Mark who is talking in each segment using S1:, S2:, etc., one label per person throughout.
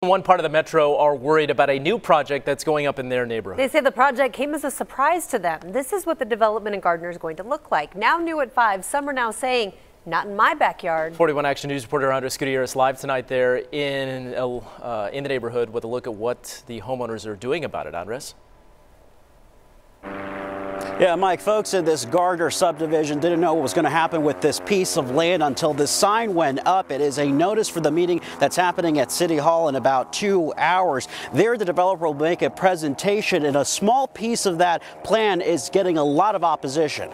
S1: One part of the metro are worried about a new project that's going up in their neighborhood.
S2: They say the project came as a surprise to them. This is what the development in Gardner is going to look like. Now new at 5, some are now saying, not in my backyard.
S1: 41 Action News reporter Andres Gutierrez live tonight there in the neighborhood with a look at what the homeowners are doing about it. Andres?
S3: Yeah, Mike, folks in this Gardner subdivision didn't know what was going to happen with this piece of land until this sign went up. It is a notice for the meeting that's happening at City Hall in about 2 hours. There, the developer will make a presentation, and a small piece of that plan is getting a lot of opposition.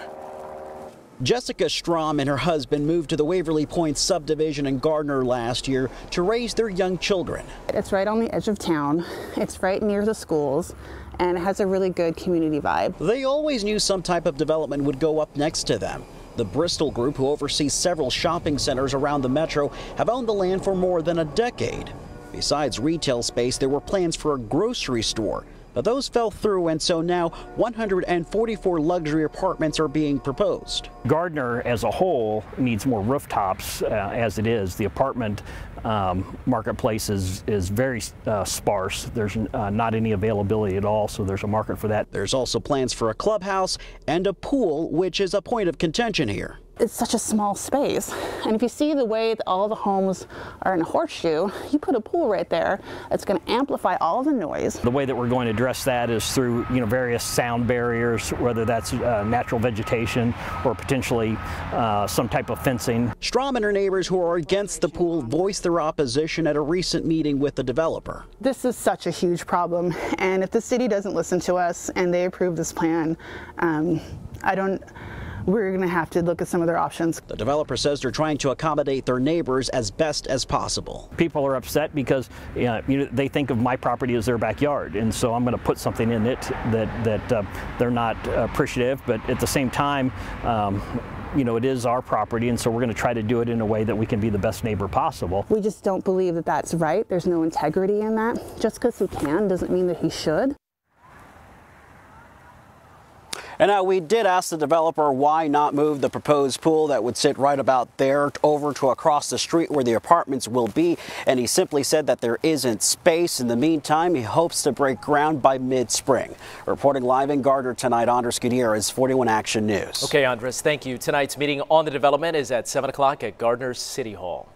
S3: Jessica Strom and her husband moved to the Waverly Point subdivision in Gardner last year to raise their young children.
S4: It's right on the edge of town. It's right near the schools, and it has a really good community vibe.
S3: They always knew some type of development would go up next to them. The Bristol Group, who oversees several shopping centers around the metro, have owned the land for more than a decade. Besides retail space, there were plans for a grocery store. But those fell through, and so now 144 luxury apartments are being proposed.
S5: Gardner as a whole needs more rooftops as it is. The apartment marketplace is very sparse. There's not any availability at all, so there's a market for that.
S3: There's also plans for a clubhouse and a pool, which is a point of contention here.
S4: It's such a small space, and if you see the way that all the homes are in a horseshoe, you put a pool right there, it's going to amplify all the noise.
S5: The way that we're going to address that is through various sound barriers, whether that's natural vegetation or potentially some type of fencing.
S3: Strom and her neighbors who are against the pool voiced their opposition at a recent meeting with the developer.
S4: This is such a huge problem, and if the city doesn't listen to us and they approve this plan, we're going to have to look at some of their options.
S3: The developer says they're trying to accommodate their neighbors as best as possible.
S5: People are upset because they think of my property as their backyard, and so I'm going to put something in it that they're not appreciative, but at the same time, it is our property, and so we're going to try to do it in a way that we can be the best neighbor possible.
S4: We just don't believe that that's right. There's no integrity in that. Just because he can doesn't mean that he should.
S3: And now we did ask the developer why not move the proposed pool that would sit right about there over to across the street where the apartments will be. And he simply said that there isn't space. In the meantime, he hopes to break ground by mid-spring. Reporting live in Gardner tonight, Andres Gutierrez, 41 Action News.
S1: Okay, Andres, thank you. Tonight's meeting on the development is at 7 o'clock at Gardner's City Hall.